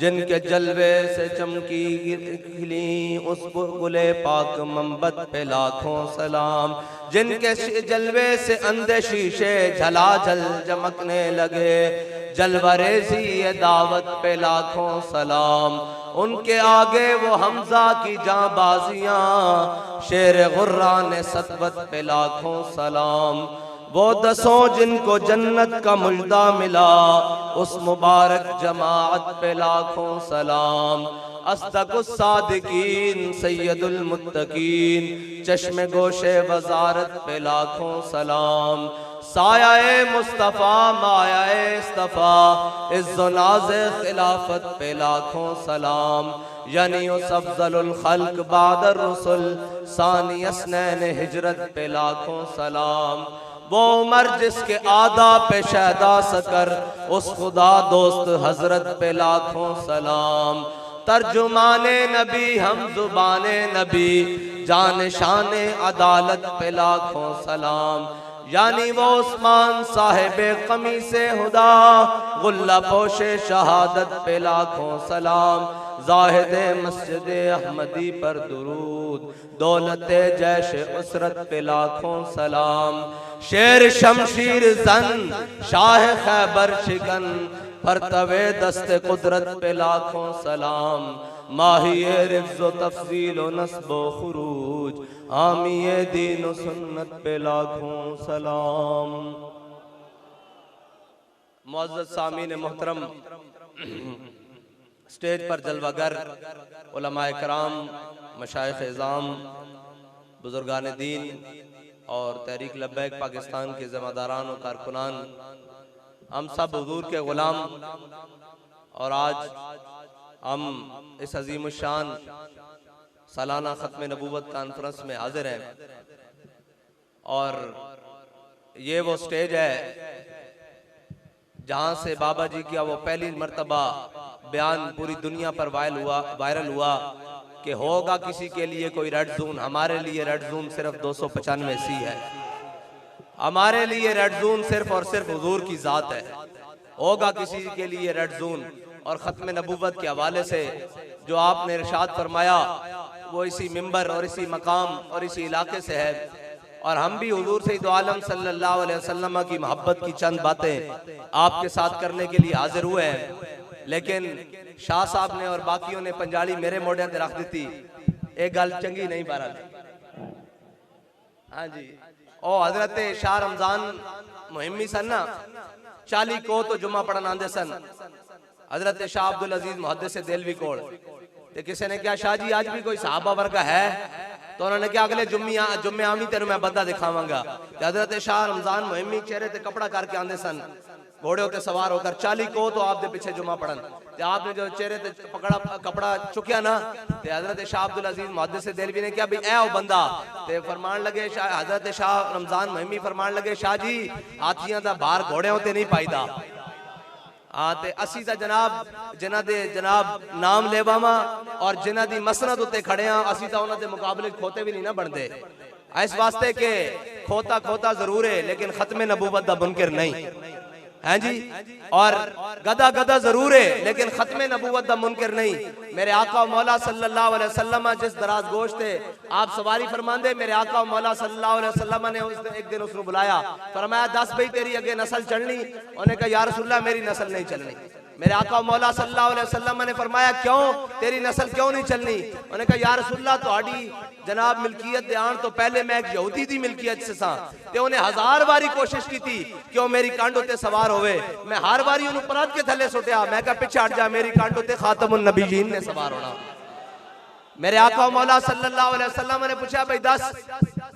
जिनके जलवे से चमकी खिली उस गुले पाक मोहब्बत पे लाखों सलाम। जिनके जलवे से अंधे शीशे झलाझल चमकने लगे, जलवरेज़ी ये दावत पे लाखों सलाम। उनके आगे वो हमजा की जांबाजियां, शेर गुर्रान सतवत पे लाखों सलाम। वो दसों जिनको जन्नत का मुजदा मिला, उस मुबारक जमाअत पे लाखों सलाम। अस्दकुस सादिकीन सैयदुल मुत्तकीन, चश्मे गोशे वजारत पे लाखों सलाम। साया मुस्तफ़ा माया इस्तफ़ा, इज़्ज़ो नाज़े खिलाफत पे लाखों सलाम। यानी उस अफ़ज़लुल खल्क़ बादर रसूल, सानी अस्नैन हिजरत पे लाखों सलाम। वो उमर जिसके आदा पे शहदा सकर, उस खुदा दोस्त हजरत पे लाखों सलाम। तर्जुमाने नबी हम जुबाने नबी, जान शाने अदालत पे लाखों सलाम। यानी वो उस्मान साहिबे कमीसे हुदा, गुल्ला पोशे शहादत पे लाखों सलाम। जाहिदे मस्जिद अहमदी पर दुरूद, दौलते जैश उसरत पे लाखों सलाम। शेर शमशीर जन शाह खैबर शिकन, फरतवे दस्ते कुदरत पे लाखों सलाम। माहिए रिफ्ज़ो तफजील नस्बो खुरूज, हामिए दीन सुन्नत पे लाखों सलाम। मुअज़्ज़ज़ सामीन मोहतरम, स्टेज पर जलवागर उलमाए कराम, मशाइख़ इज़ाम, बुजुर्गान दीन और तहरीक लब्बैक पाकिस्तान के ज़िम्मेदारान और कारकुनान, हम सब हुजूर के ग़ुलाम। और आज हम इस अज़ीमुश्शान सालाना ख़त्म नबूवत कॉन्फ्रेंस में हाजिर हैं। और ये वो स्टेज है जहाँ से बाबा जी का वो पहली मर्तबा बयान पूरी दुनिया पर वायरल हुआ कि होगा किसी के लिए कोई रेड जोन। हमारे लिए रेड जोन सिर्फ 295 सी है। हमारे लिए रेड जोन सिर्फ और सिर्फ हुजूर की जात है। होगा किसी के लिए रेड जोन। और ख़त्म नबूवत के हवाले से जो आपने इरशाद फरमाया वो इसी मिंबर और इसी मकाम और इसी इलाके से है। और हम भी हुजूर सैयद आलम सल्लल्लाहु अलैहि वसल्लम की मोहब्बत की चंद बातें आपके साथ करने के लिए हाजिर हुए हैं। लेकिन शाह साहब ने और बाकियों ने पंजाली मेरे मोढ़े ते रख दी। एक गल चंगी नहीं बहरहाल। हाँ जी, ओ हजरत शाह रमजान मुहिम्मी सन ना, 40 को तो जुम्मा पढ़न आंदे सन। हजरत शाह अब्दुल अजीज मुहद्दिस देलवी कोल ते किसी ने कहा शाह जी आज भी कोई सहाबा वर्गा है? तो उन्होंने कहा अगले जुम्मे आमी तेरे मैं बंदा दिखावांगा। हजरत शाह रमजान मुहिम्मी चेहरे ते कपड़ा करके आंदे सन, घोड़े होते सवार होकर 40 को तो आप दे पीछे जुम्मा पढ़न। ते आपने जो चेहरे ते कपड़ा चुकिया ना, ते हजरत शाह अब्दुल अजीज मुहद्दिस देलवी ने कहा भी ऐ ओ बंदा। ते फरमान लगे हजरत शाह रमजान मुहिम्मी फरमान लगे शाह जी हाथियां दा भार घोड़े होते नहीं पाईदा। हाँ ते असी ता जनाब जिन्हां दे जनाब नाम लेवावा और जिन्हां दी मसनद उत्ते खड़े हाँ, असी ता उन्हां दे मुकाबले खोते भी नहीं ना बनते। इस वास्ते के खोता खोता जरूर है लेकिन खत्म नबूवत दा मुनकिर नहीं है जी। और गदा गदा जरूर है लेकिन खत्म नबूवत दा मुनकिर नहीं। मेरे आका मौला सल्लल्लाहु अलैहि वसल्लम जिस दराज गोश्त थे आप सवारी फरमांदे, मेरे आका मौला सल्लल्लाहु अलैहि वसल्लम ने एक दिन उसको बुलाया, फरमाया 10 भाई तेरी अगे नस्ल चलनी? उन्होंने कहा या रसूलल्लाह मेरी नस्ल नहीं चलनी। मेरे आका मौला सल्लल्लाहु अलैहि वसल्लम ने फरमाया क्यों, तेरी नस्ल क्यों नहीं चलनी? उन्होंने कहा या रसूलल्लाह तुहाडी जनाब मिल्कियत दे आन तो पहले मैं एक यहूदी दी मिल्कियत से सा ते उन्हें 1000 बारी कोशिश की थी कि वो मेरी कांड उत्ते सवार होवे। मैं हर बारी उन्हें परत के थले सुटिया, मैं कहा पिछे हट जा, मेरी कांड उत्ते खातमुन नबीयीन ने सवार होना। मेरे आका मौला सल्लल्लाहु अलैहि वसल्लम ने पूछा भाई 10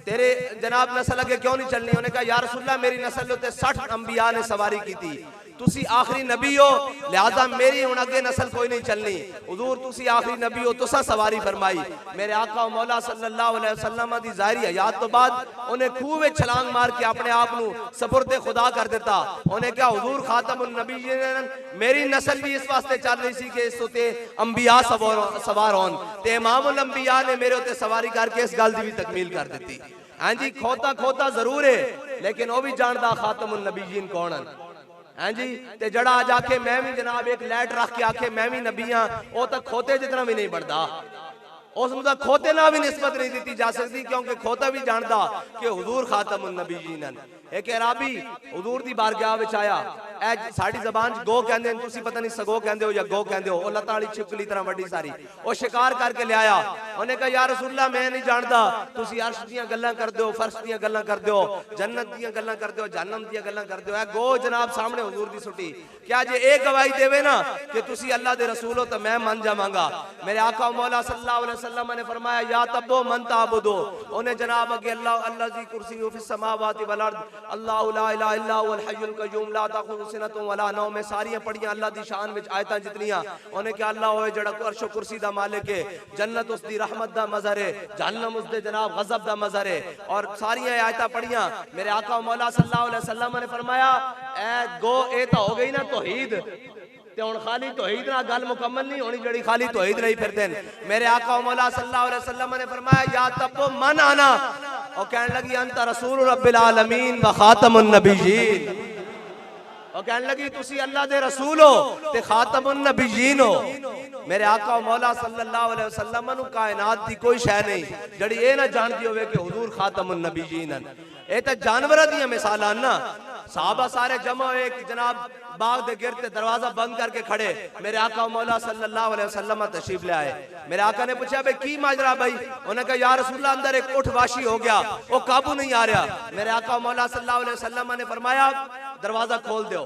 तेरे जनाब नस्ल अगे क्यों नहीं चलनी? उन्होंने कहा या रसूलल्लाह मेरी नस्ल उत्ते 60 अंबिया ने सवारी की थी, तुसी आखिरी नबी हो लिहाजा मेरी हुण अगे नस्ल कोई नहीं चलनी। हुजूर तुसी आखिरी नबी हो, तुसा सवारी फरमाई। मेरे आका मौला सल्लल्लाहु अलैहि वसल्लम दी ज़ाहिरी हयात तो बाद उन्हें खूह में छलांग मार के अपने आप को सपुर्दे खुदा कर देता। उन्हें क्या हुजूर खातमुन नबीयीन मेरी नस्ल भी इस वास्ते चल रही सी कि इस उत्ते अंबिया सवार होन ते इमामुल अंबिया ने मेरे उत्ते सवारी करके इस गल दी भी तकमील कर दी। हाँ जी, खोता खोता जरूर है लेकिन वो भी जानदा खातमुन नबीयीन कौन है। हैं जी। ते जड़ा आज आखे मैं भी जनाब एक लाइट रख के आखे मैं भी नबी हाँ, वो तो खोते जितना भी नहीं बढ़ता, उसनूं तां खोते ना भी निस्बत नहीं दी जा सकती, क्योंकि खोता भी जानता कि हुजूर खातमुन नबीयीन। एक अराबी हुजूर दी बारगाह विच आया, ए साडी ज़बान च गो कहंदे ने, तुसी पता नहीं सगो कहंदे हो या गो कहंदे हो, ओ लत्तां वाली छिपकली तरह वड्डी सारी, ओ शिकार करके ले आया। उन्हें कहा या रसूलल्लाह मैं नहीं जानता, तुसी अर्श दियां गल्लां करदे हो, फर्श दियां गल्लां करदे हो, जन्नत दियां गल्लां करदे हो, जहन्नम दियां गल्लां करदे हो। ए गो जनाब सामने हुजूर दी सुटी, क्या जे एक गवाही देवे ना कि तुसी अल्लाह दे रसूल हो तो मैं मान जावांगा। मेरे आका मौला सल्लल्लाहु अलैहि वसल्लम ने फरमाया या तब्बो मन ताबुदो, उन्हें जनाब अगे अल्लाह अल्लाह दी कुर्सी फिस समावाति वल अर्द, अल्लाहु ला इलाहा इल्ला हुवल हय्युल कय्यूम ला ताखुज़ु सिनतुन वला नौम, में सारियां पढ़ियां अल्लाह दी शान विच आयतां जितनियां, उन्हें क्या अल्लाह होए जड़ा अर्श व कुर्सी दा मालिक है, जन्नत उस दी रहमत दा मज़हर है, जहन्नम उस दे जनाब गज़ब दा मज़हर है, और सारियां आयतां पढ़ियां। मेरे आका मौला सल्लल्लाहु अलैहि वसल्लम ने फरमाया ए गो ए तो हो गई ना तौहीद, ते हुण खाली तौहीद ना गल मुकम्मल नहीं होनी जड़ी खाली तौहीद नहीं फिरदे। मेरे आका मौला सल्लल्लाहु अलैहि वसल्लम ने फरमाया या तब्बो मन आना, और कहने लगी अंत रसूल रब्बिल आलमीन व खातमुन नबिय्यीन, और कहने लगी तुसी अल्लाह दे रसूल हो ते खातमुन नबिय्यीन हो। मेरे आका मौला सल्लल्लाहु अलैहि वसल्लम नु कायनात दी कोई शय नहीं जड़ी ये ना जानती होवे कि हुजूर खातमुन नबिय्यीन हैं। ये तो जानवरां दी मिसालां ना, साहबा सारे जमा हुए कि जनाब बाग दे गिरते दरवाजा बंद करके खड़े, मेरे आका मौला सल्लल्लाहु अलैहि वसल्लम तशरीफ ले आए। मेरे आका ने पूछा भाई की माजरा भाई, उन्होंने कहा या रसूलल्लाह अंदर एक ऊँट वाशी हो गया, वो काबू नहीं आ रहा। मेरे आका मौला सल्लल्लाहु अलैहि वसल्लम ने फरमाया दरवाजा खोल दो।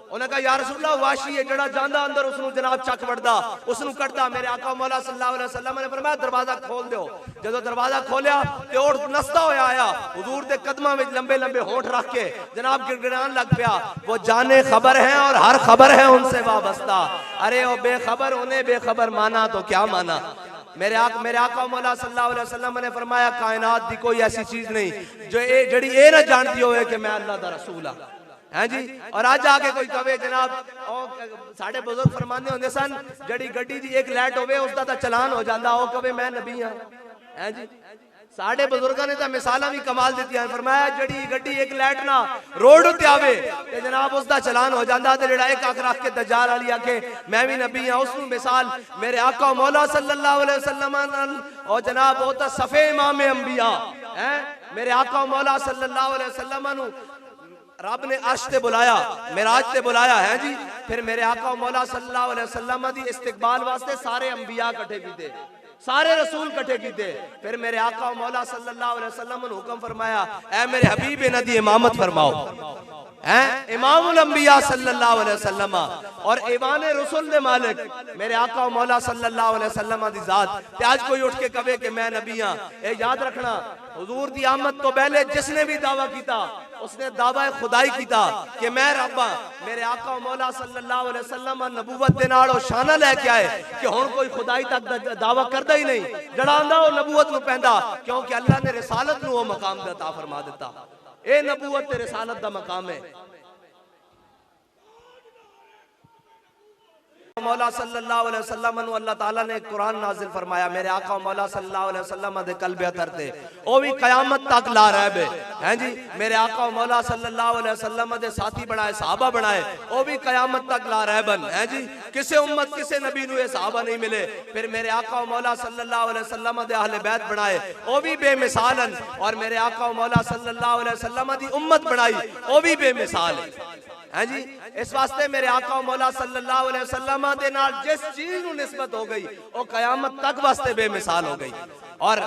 उन्होंने कहा या रसूलल्लाह वाशी है जड़ा जांदा अंदर उसनु जनाब चक वड़दा उसनु कटदा। मेरे आका मौला सल्लल्लाहु अलैहि वसल्लम ने फरमाया दरवाजा खोल दो। जदों दरवाजा खोलिया ते ऊँट नसदा होया आया, हुजूर दे कदमां विच लंबे लंबे होंठ रख के जनाब गिड़गिड़ान लग पिया। वो जाने खबर है और हर खबर है उनसे वाबस्ता, अरे ओ बेखबर उन्हें बेखबर माना तो क्या माना। मेरे आका मौला सल्लल्लाहु अलैहि वसल्लम ने फरमाया कायनात दी कोई ऐसी चीज नहीं जो जड़ी ये ना जानती होवे कि मैं अल्लाह दा रसूल हां, हैं जी। और आज आके कोई कहे जनाब साढ़े बुजुर्ग फरमाने होंदे सन जड़ी गड्डी दी एक लाइट होवे उसदा तां चलान हो जांदा, ओ कहे मैं नबी हां, हैं जी। साढ़े बुजुर्गों ने तो मिसालां भी कमाल दी, फरमाया जड़ी गड्डी एक लाइट ना रोड उत्ते आवे ते जनाब उसदा चलान हो जांदा, ते जेड़ा एक अख रख के दज्जाल वाली आके मैं भी नबी हां उसनु मिसाल मेरे आका मौला सल्लल्लाहु अलैहि वसल्लम और जनाब वो तो सफे इमाम अंबिया हैं। मेरे आका मौला सल्लल्लाहु अलैहि वसल्लम नु रब ने अर्श ते बुलाया, मेराज ते बुलाया है जी। फिर मेरे आका मौला सल्लल्लाहु अलैहि वसल्लम दी इस्तकबाल वास्ते सारे अंबिया इकट्ठे कीते, सारे रसूल इकट्ठे कीते। फिर मेरे आका मौला सल्लल्लाहु अलैहि वसल्लम ने हुक्म फरमाया ऐ मेरे हबीब इन्हां दी इमामत फरमाओ, हैं इमामुल अंबिया सल्लल्लाहु अलैहि वसल्लम और ईवान रसूल दे मालिक मेरे आका मौला सल्लल्लाहु अलैहि वसल्लम दी जात। ते आज कोई उठ के कहे कि मैं नबी हां, ए याद रखना हुजूर दी आमद तो पहले जिसने भी दावा कीता उसने दावा खुदाई कीता कि मैं रब हां। मेरे आका मौला सल्लल्लाहु अलैहि वसल्लम नबूवत दे नाल ओ शाना लेके आए कि हुण कोई खुदाई तक दावा करदा ही नहीं, जड़ा आंदा ओ नबूवत नु पैंदा, क्योंकि अल्लाह ने रिसालत नु ओ मकाम अता फरमा दिता। ए नबूवत ते रिसालत दा मकाम है। मौला सल्लल्लाहु अलैहि वसल्लम नु अल्लाह ताला ने कुरान नाजिल फरमाया, मेरे आका मौला सल्लल्लाहु अलैहि वसल्लम दे कल्बे अतर ते ओ भी कयामत तक ला रहबे, हैं जी। मेरे आका मौला सल्लल्लाहु अलैहि वसल्लम दे साथी बनाए, सहाबा बनाए, ओ भी कयामत तक ला रहबन, हैं जी। किसे उम्मत किसे नबी नु ये सहाबा नहीं मिले। फिर मेरे आका मौला सल्लल्लाहु अलैहि वसल्लम दे अहले बैत बनाए, ओ भी बेमिसालन, और मेरे आका मौला सल्लल्लाहु अलैहि वसल्लम दी उम्मत बनाई, ओ भी बेमिसाल है, हैं जी। इस वास्ते मेरे आका मौला सल्लल्लाहु अलैहि वसल्लम दे नाल जिस चीज नु निस्बत हो गई वो कयामत तक वास्ते बेमिसाल हो गई। और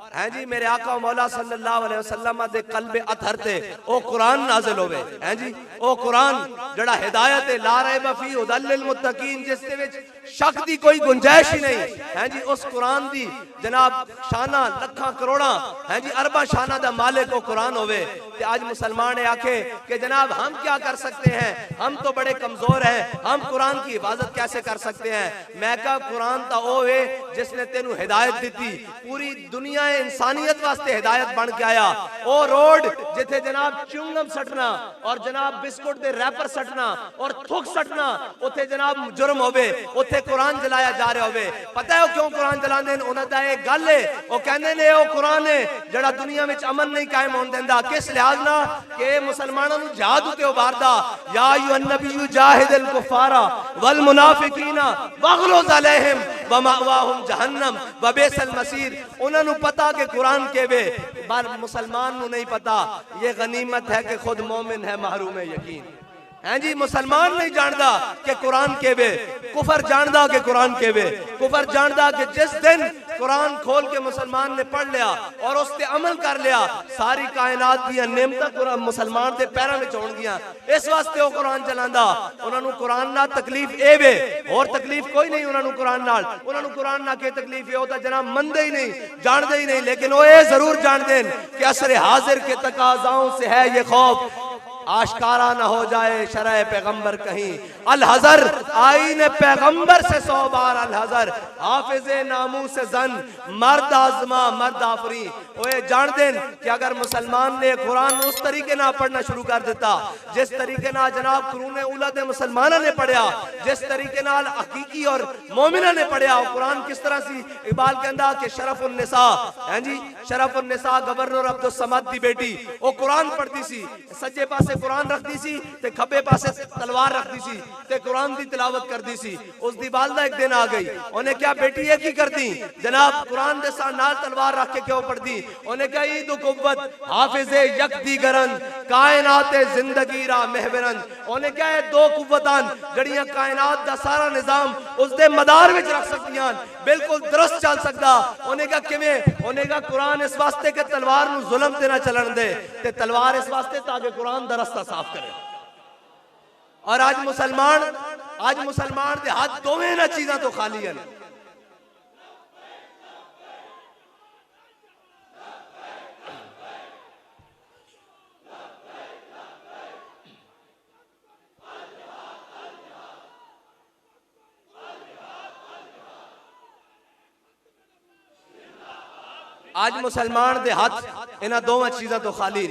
हैं जी मेरे आका मौला सल्लल्लाहु अलैहि वसल्लम दे कल्बे अथर ते ओ कुरान नाजिल होवे, हैं जी। ओ कुरान जड़ा हिदायत है ला रैब फी हुदल लिल मुत्तकीन, जिस दे विच शक दी कोई गुंजाइश ही नहीं, हैं जी। उस कुरान दी जनाब शाना लखां करोड़ां, हैं जी, अरबा शाना दा मालिक ओ कुरान होवे। ते आज मुसलमान आखे कि जनाब हम क्या कर सकते हैं, हम तो बड़े कमजोर हैं, हम कुरान की हिफाजत कैसे कर सकते हैं। मैं कहा कुरान ता ओ है जिसने तेनू हिदायत दी, पूरी दुनिया इंसानियत वास्ते हिदायत बन के आया। ओ रोड जिथे जनाब च्युंगम सटना और जनाब बिस्कुट दे रैपर सटना और थुक सटना उथे जनाब जुर्म होवे, उथे कुरान जलाया जा रहा होवे। पता है क्यों कुरान जलांदे? उन्हां दा एक गल है वो कहंदे ने ओ कुरान है जड़ा दुनिया में अमन नहीं कायम होने देंदा किस लिहाज ना कि मुसलमानों नु जिहाद उते उभारदा या अय्युहन नबिय्यु जाहिदिल कुफारा वल मुनाफिकीना वगलुज़ अलैहिम व मअवाहुम जहन्नम व बिसल मसीर उन्हां नु पता कि कुरान केवे पर मुसलमान नु नहीं पता ये गनीमत है कि खुद मोमिन है महरूम है यकीन हैं जी मुसलमान नहीं जानता कि कुरान केवे कुफर जानता कि कुरान केवे कुफर जानता कि जिस दिन कुरान खोल के मुसलमान ने पढ़ लिया और उस पे अमल कर लिया सारी कायनात दी नेमतां कुरान मुसलमान दे पैरां विच होणगियां इस वास्ते वो कुरान चलांदा उन्हां नु कुरान नाल तकलीफ ए वे और तकलीफ कोई नहीं उन्हां नु कुरान नाल के तकलीफ है ओ तां जनाब मनदे ही नहीं जानदे ही नहीं लेकिन वो ये जरूर जानते हैं कि असर हाजिर के तकाज़ाओं से है ये खौफ आशकारा न हो जाए शरह पैगंबर कहीं अल हजर आईन पैगंबर से 100 बार अल हजर हाफिज़े नामू से जन मर्द आजमा मर्द आफरी ओए जान देन कि अगर मुसलमान ने कुरान उस तरीके ना पढ़ना शुरू कर देता जिस तरीके ना जनाब कुरान उलद मुसलमाना ने पढ़या जिस तरीके नाल हकीकी और मोमिना ने पढ़या कुरान किस तरह सी इकबाल कहंदा कि शरफुन निसा हैं जी शरफुन निसा गवर्नर अब्दुल समद दी बेटी वो कुरान पढ़ती सी सज्जे पासे कुरान रख दी सी ते खब्बे पासे तलवार रख दी सी ते कुरान दी तिलावत कर दी सी उस दी वालदा एक दिन आ गई उन्हें क्या बेटी ये की करती जनाब कुरान दे साथ नाल तलवार रख के क्यों पढ़ती उन्हें क्या ईद कुव्वत हाफिज़े यकदी गरन कायनात जिंदगी रा महबरन उन्हें क्या है दो कुव्वतान जड़ियां कायनात दा सारा निजाम उस दे मदार विच रख सकदियां बिल्कुल दुरुस्त चल सकदा उन्हें क्या किवें उन्हें क्या कुरान इस वास्ते के तलवार नु जुल्म ते ना चलन दे ते तलवार इस वास्ते ताकि कुरान दा रास्ता साफ करे और आज मुसलमान दे हाथ दोवें ना चीज़ां तो खाली हैं आज मुसलमान दे हाथ इन्हां दोवां चीज़ां तो खाली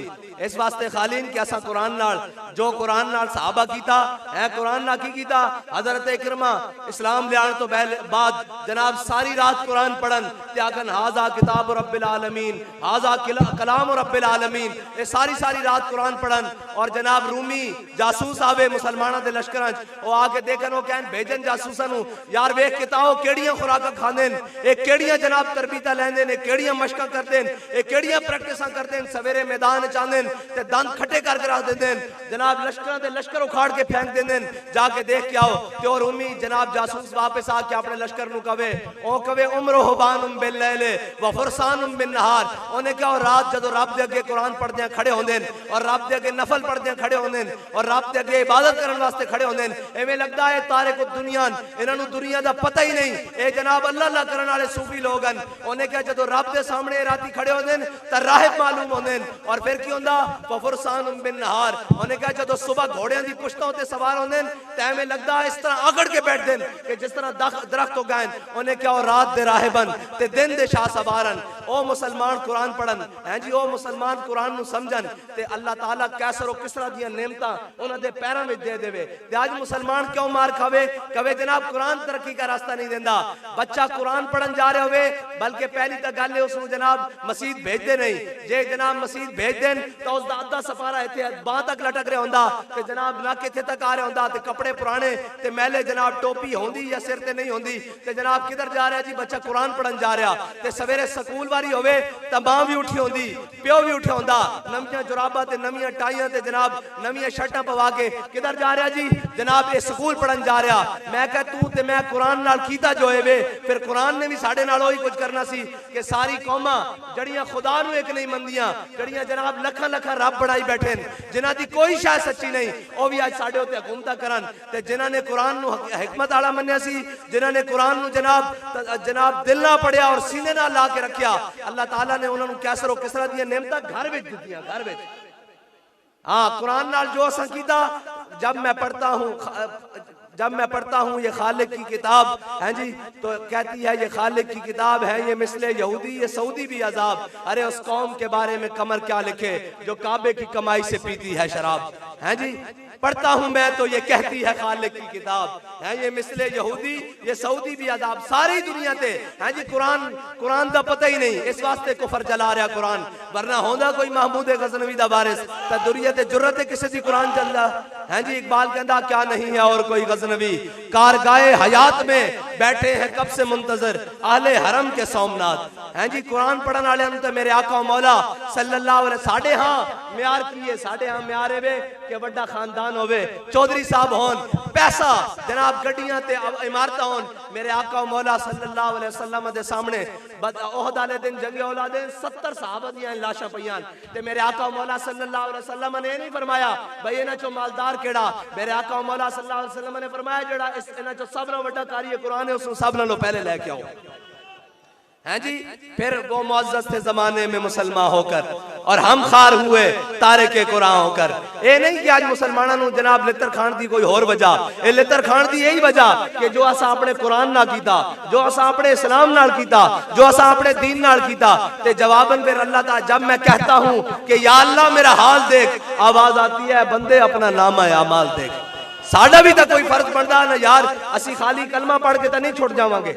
इस वास्ते खाली कि असा कुरान नाल जो कुरान नाल सहाबा कीता है कुरान ना की कीता हजरत इकरमा इस्लाम लियाण तो बाद जनाब सारी रात कुरान पढ़न ते आखन हाजा किताब रब्बिल आलमीन हाजा कलाम रब्बिल आलमीन ये सारी रात कुरान पढ़न और जनाब रूमी जासूस आवे मुसलमाना दे लश्करां ओ आके देखन ओ कहन भेजन जासूसां नु यार वेख के ताओ केड़ियां खुराकां खांदे ने ए केड़ियां जनाब तरबीता लैंदे ने केड़ियां मशकां करदे ने ए केड़ियां प्रैक्टिसां करदे ने सवेरे मैदान च आंदे ते दंद खट्टे करके रख देंदे जनाब लश्करां दे लश्कर उखाड़ के फेंक देंदे जाके देख के आओ ते और उम्मी जनाब जासूस वापस आके अपने लश्कर नु कवे ओ कवे उम्र हुबानुम बिल लैले व फरसानुम बिन नहार ओने क्या रात जदों रब दे अगे कुरान पढ़दे खड़े होंदे और रब दे अगे नफल पढ़दे खड़े होंदे और रब दे अगे इबादत करन वास्ते खड़े होंदे एवें लगदा है तारिक दुनिया इन्हां नु दुनिया दा पता ही नहीं ए जनाब अल्लाह अल्लाह करन वाले सूफी लोग हन ओने क्या जदों रब दे सामने राती खड़े होंदे ता राहिब मालूम होंदे और फिर की होंदा फरसानुम बिन नहार ओने क्या जदों सुबह घोड़ियां दी पुश्तां ते सवार होंदे ते एवें लगदा इस तरह आगड़ के बैठदे कि जिस तरह दरख्त हो गए ओने क्या और रात दे राहिबन ते दिन दे शाह सवारन ओ मुसलमान कुरान पढ़न हैं जी ओ मुसलमान कुरान नु समझन ते अल्लाह ताला कैसर और किसरा दी नेमतां उन्हां दे पैरां विच दे देवे ते आज मुसलमान क्यों मार खावे कवे जनाब कुरान तरक्की का रास्ता नहीं देंदा बच्चा कुरान पढ़न जा रहे होवे बल्कि पहली तो गल है उसनु जनाब मस्जिद भेजदे नहीं जे जनाब मस्जिद भेज देन तो उसदा अद्धा सफारा इत्थे बांह तक लटक रहा हुंदा ते जनाब नक इत्थे तक आ रहा हुंदा ते कपड़े पुराने ते मैले जनाब टोपी होंदी या सिर ते नहीं होंदी ते जनाब किधर जा रहा जी बच्चा कुरान पढ़न जा रहा ते सवेरे स्कूल वारी होवे तां मां भी उठी होंदी प्यो भी उठिया हुंदा नवियां जुराबां ते नवियां टाइयां ते जनाब नवियां शर्टां पवा के किधर जा रहा जी जनाब ये स्कूल पढ़न जा रहा मैं कह तू ते मैं कुरान नाल कीता जो है वे फिर कुरान ने भी साडे नाल ओही कुछ करना सी कि सारी कौमां जड़ियां खुदा नु एक नहीं मंदियां जड़ियां जनाब लखां लखां रब बनाई बैठे जिन्हां दी कोई शायद सच्ची नहीं ओ भी आज साडे उत्ते हुकूमत करन ते जिन्हां ने कुरान नु हिकमत वाला मन्निया सी जिन्हां ने कुरान नु जनाब दिल ना पढ़िया और सीने नाल ला के रखिया अल्लाह ताला ने उन्हां नु कैसर और किसरा दी नेमतां घर विच दित्तियां घर विच हाँ कुरान नाल जो असां कीता जब मैं पढ़ता हूँ जब मैं पढ़ता हूँ ये खालिक की किताब है जी, तो कहती है ये खालिक की किताब है, ये मिसले यहूदी ये सऊदी भी अजाब। अरे उस कौम के बारे में कमर क्या लिखे जो काबे की कमाई से पीती है शराब, है जी। पढ़ता हूं मैं तो ये कहती है खालिक की किताब है, ये मिसले यहूदी ये सऊदी भी अजाब। सारी दुनिया ते है जी कुरान दा पता ही नहीं, इस वास्ते कुफर जला रहा कुरान, वरना होंदा कोई महमूद गजनवी दा वारिस ता दुरियत जुर्रत किसी दी कुरान चलदा है जी। इकबाल कहता क्या नहीं है और कोई गजनवी, कारगाए हयात में बैठे हैं कब से मुंतजर आले हरम के सोमनाथ, है जी। कुरान पढ़ने वाले तो मेरे आका मौला सल्लल्लाहु अलैहि साढ़े हाँ म्यार किए, साढ़े हाँ म्यार वे के बड़ा खानदान होवे, चौधरी साहब होन, पैसा जनाब गड्डियां ते इमारत होन, मेरे आका मौला सल्लल्लाहु अलैहि वसल्लम दे सामने ओहद वाले दिन जंगे औलादे 70 सहाबा दियां लाशां पईयां ते मेरे आका मौला सल्लल्लाहु अलैहि वसल्लम ने नहीं फरमाया भाई इन्हां चो मालदार केड़ा, मेरे आका मौला सल्लल्लाहु अलैहि वसल्लम ने फरमाया जेड़ा इन्हां चो सब नालों वड्डा कारी कुरान है उसनु सब नालों पहले लेके आओ, हैं जी। फिर वो मुअज़्ज़ज़ थे जमाने में मुसलमान होकर और हम खार हुए तारे के कुरान होकर। ये नहीं कि आज मुसलमानों नु जनाब लितर खान दी कोई और वजह, ये लितर खान दी यही वजह कि जो असा अपने कुरान ना कीता, जो असा अपने इस्लाम नाल कीता, जो असा अपने दीन नाल कीता, ते जवाबन फिर अल्लाह ताला जब मैं कहता हूं कि या अल्लाह मेरा हाल देख, आवाज आती है बंदे अपना नामा अमाल देख। साडा भी तो कोई फर्ज बनता ना यार, असी खाली कलमा पढ़ के तो नहीं छुट जावांगे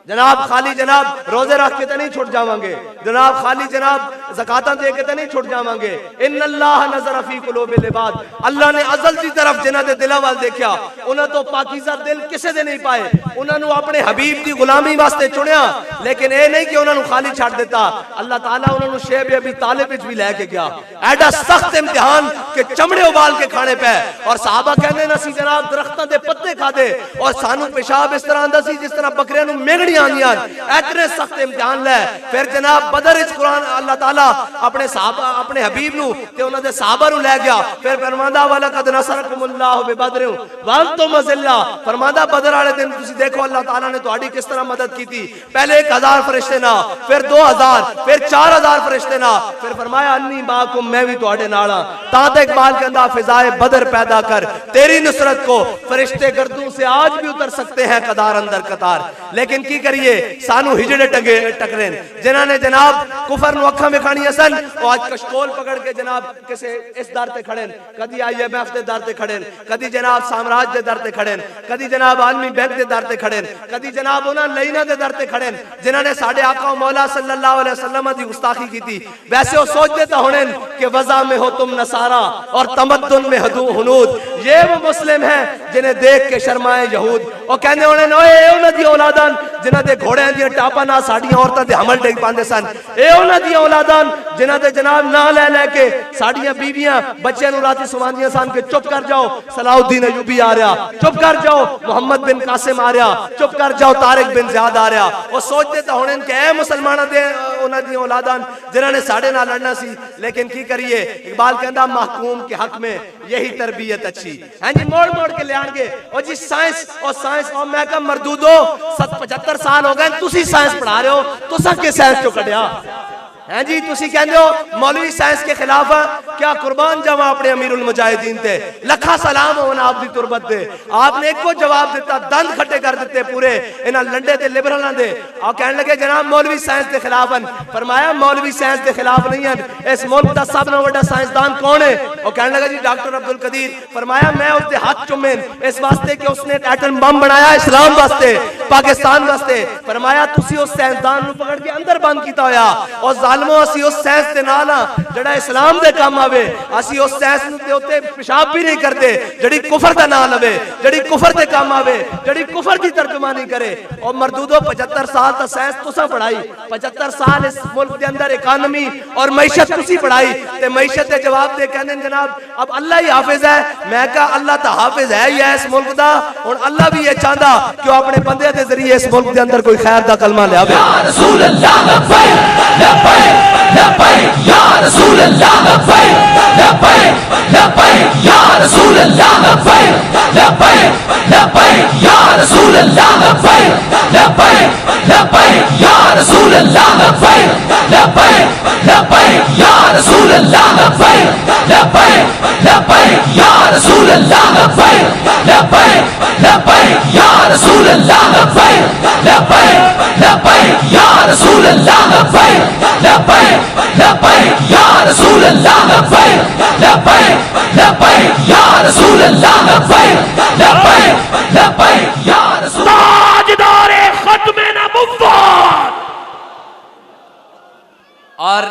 जनाब, खाली जनाब रोजे रख के तो नहीं छुट जावांगे जनाब, खाली जनाब ज़कात दे के तो नहीं छुट जावांगे। इन्नल्लाह नज़र फी कुलूबिल इबाद, अल्लाह ने अज़ल की तरफ जिन्हां दे दिलां वाल देखा, उन्हां तो पाकीज़ा दिल किसे दे नहीं पाए, उन्हां नु अपने हबीब दी गुलामी वास्ते चुनिया, लेकिन ये नहीं कि उन्हां नु खाली छड़ दिता। अल्लाह ताला उन्हां नु शेब अबी तालिब विच भी लेके गया, एडा सख्त इम्तिहान के चमड़े उबाल के खाने पे, और सहाबा कहंदे न सी जनाब दरख्तां दे पत्ते खादे और सानू पेशाब इस तरह आंदा सी जिस तरह बकरियां नु मेंगड़ी इतने सख्त इम्तिहान ले। फिर जनाब बदर इस कुरान अल्लाह ताला अपने साहबा अपने हबीब नु ते उन्हां दे साहबा नु ले गया। फिर फरमांदा वाला कद नसरकुमुल्लाहु बिबदर व अंतुम अज़िल्ला, फरमांदा बदर वाले दिन तुसी देखो अल्लाह ताला ने तुम्हारी किस तरह मदद की थी। पहले 1000 फरिश्ते ना, फिर 2000, फिर 4000 फरिश्ते ना, फिर फरमाया अन्नी माकुम मैं भी तुम्हारे नाल हां। ता ते इकबाल कहंदा फिजाए बदर पैदा कर तेरी नुसरत को, फरिश्ते गर्दों से आज भी उतर सकते हैं कतार अंदर कतार, लेकिन की करिए सानू हिजड़े टकरे जिन्हां ने जनाब कुफर नु अखां विखाणियां सन, और आज कशकोल पकड़ के जनाब किसे इस दर ते खड़े, कदी IMF दे दर ते खड़े, कदी जनाब साम्राज्य दे दर ते खड़े, कदी जनाब आलमी बैंक दे दर ते खड़े, कदी जनाब उन्हां लईना दे दर ते खड़े जिन्हां ने साडे आका मौला सल्लल्लाहु अलैहि वसल्लम दी गुस्ताखी की थी। वैसे वो सोचते तो होने कि वज़ा में हो तुम नसारा और तमद्दुन में हुनूद, ये वो मुस्लिम हैं जिन्हें देख के शर्माए यहूद। और कहने होने ओए उन्हां दी औलादान जिन्हां दे घोड़ियां दी टापा ना साडियां औरतां दे हमल टेक पांदे सन, ए उन्हां दी औलादान जिन्हां दे जनाब ना ले लेके साडियां बीवियां बच्चों नु राती सुवांदियां सन कि चुप कर जाओ सलाउद्दीन अयूबी आ रहा, चुप कर जाओ मोहम्मद बिन कासिम आ रहा, चुप कर जाओ तारिक बिन ज़ियाद आ रहा। और सोचते तो होने कि ए मुसलमानां दे उन्हां दी औलादान जिन्हां ने साडे नाल लड़ना सी, लेकिन की करिए इकबाल कहंदा महकूम के हक में यही तरबियत अच्छी। हां जी मोड़ मोड़ के ले आणगे और जी साइंस और मैं कहा मरदूदो 75 साल हो गए तुसी साइंस पढ़ा रहे हो, तुसा के साइंस चो कढ़िया हैं जी। तुसी कहंदे हो मौलवी साइंस के खिलाफ है, क्या कुर्बान जावा अपने अमीरुल मुजाहिदीन ते, लखा सलाम होना आपकी तुरबत दे। आपने एको जवाब दिता, दंद खट्टे कर दिते पूरे इन्हां लंडे ते लिबरलां दे। और कहने लगे जनाब मौलवी साइंस के खिलाफ हैं, फरमाया मौलवी साइंस के खिलाफ नहीं है, इस मुल्क का सब नालों वड्डा साइंसदान कौन है? और कहने लगा जी डॉक्टर अब्दुल कदीर। फरमाया मैं उसके हाथ चुमे इस वास्ते कि उसने एटम बम बनाया इस्लाम वास्ते पाकिस्तान वास्ते। फरमाया तुसी उस साइंसदान नु पकड़ के अंदर बंद कीता होया, और असी उस साइंस दे नाल जड़ा इस्लाम दे काम आवे, असी उस साइंस दे उत्ते पेशाब भी नहीं करते जड़ी कुफर दा नाम लवे, जड़ी कुफर दे काम आवे, जड़ी कुफर दी तर्जुमानी करे। और मरदूदो 75 साल ता साइंस तुसा पढ़ाई, 75 साल इस मुल्क के अंदर इकानमी और मईशत तुसी पढ़ाई, ते मईशत दे जवाब दे कहंदे जनाब अब अल्लाह ही हाफिज है। मैं कहा अल्लाह ता हाफिज है ही है इस मुल्क दा, और अल्लाह भी ये चाहता कि वो अपने बंदे दे जरिए इस मुल्क के अंदर कोई खैर दा कलमा ले आवे। या रसूल अल्लाह लब्बैक लब्बैक लब्बैक या रसूल अल्लाह लब्बैक लब्बैक लब्बैक या रसूल अल्लाह लब्बैक लब्बैक लब्बैक या रसूल अल्लाह लब्बैक लब्बैक लब्बैक या रसूल अल्लाह लब्बैक लब्बैक लब्बैक या रसूल अल्लाह लब्बैक लब्बैक लब्बैक या रसूल अल्लाह लब्बैक लब्बैक लब्बैक या रसूल अल्लाह लब्बैक लब्बैक लब्बैक या रसूल अल्लाह लब्बैक लब्बैक लब्बैक या रसूल अल्लाह लब्बैक लब्बैक लब्बैक या रसूल अल्लाह लब्बैक लब्बैक लब्बैक या रसूल ताजदारे खत्मे नबुव्वत। और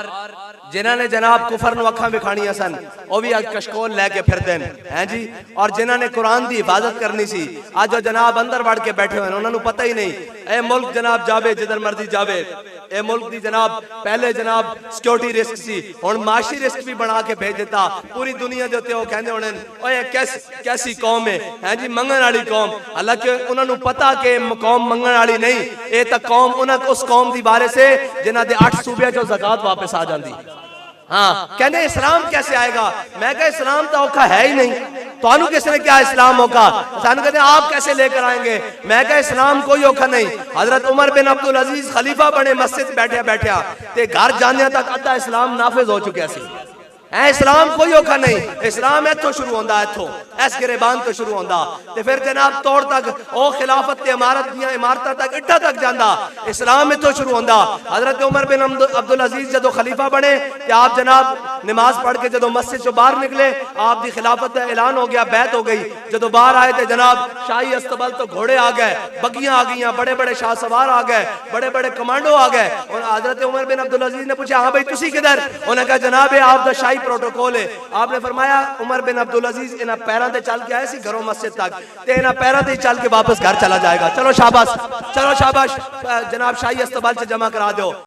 जिन्होंने जनाब कुफर नु अखा विखाणिया सन वह भी अज कशकोल लैके फिरते हैं जी। और जिन्होंने कुरान की हिफाजत करनी सी अज जो जनाब अंदर वड़ के बैठे हुए उन्होंने पता ही नहीं। ए मुल्क जनाब जावे जिधर मर्जी जावे, ए मुल्क की जनाब पहले जनाब सिक्योरिटी रिस्क सी, हुण माशी रिस्क भी बना के भेज दिता। पूरी दुनिया के उत्ते कहंदे होणे ओए कैसी कौम है जी, मंगण वाली कौम। हालांकि उन्होंने पता कि कौम मंगण वाली नहीं, ये तो कौम उस कौम की बारे से जिन्हां दे 8 सूबे चो ज़कात वापस आ जाती। हाँ कहने इस्लाम कैसे आएगा? मैं कहा इस्लाम तो औखा है ही नहीं, तो किसने क्या इस्लाम होगा? सानू कहते आप कैसे लेकर आएंगे? मैं कहा इस्लाम कोई औखा नहीं। हजरत उमर बिन अब्दुल अजीज खलीफा बने, मस्जिद बैठे बैठा ते घर जाने तक अद्धा इस्लाम नाफिज हो चुका सी। इस्लाम कोई औखा नहीं, इस्लाम इथों शुरू होंदा, इथों इस गिरेबान तो शुरू होंदा ते फिर जनाब तौर तक ओ खिलाफत ते इमारत दियां इमारतां तक इट्ठा तक जांदा। इस्लाम इथों शुरू होंदा। हजरत उमर बिन अब्दुल अजीज जदों खलीफा बने ते आप जनाब नमाज पढ़ के जदों मस्जिद से बाहर निकले आप दी खिलाफत का ऐलान हो गया, बैत हो गई। जदों बाहर आए थे जनाब शाही अस्तबल तो घोड़े आ गए, बगियां आ गई, बड़े बड़े शाह सवार आ गए, बड़े बड़े कमांडो आ गए। और हजरत उमर बिन अब्दुल अजीज ने पूछा हाँ भाई तुसी किधर? उन्होंने कहा जनाब आप दा शाही प्रोटोकॉल है। आपने फरमाया उमर बिन अब्दुल अजीज इन्हां पैरां ते चल के आए सी घरों मस्जिद तक ते इन्हां पैरां ते चल के वापस घर चला जाएगा। चलो शाबाश, चलो शाबाश, जनाब शाही अस्तबल से जमा करा दो।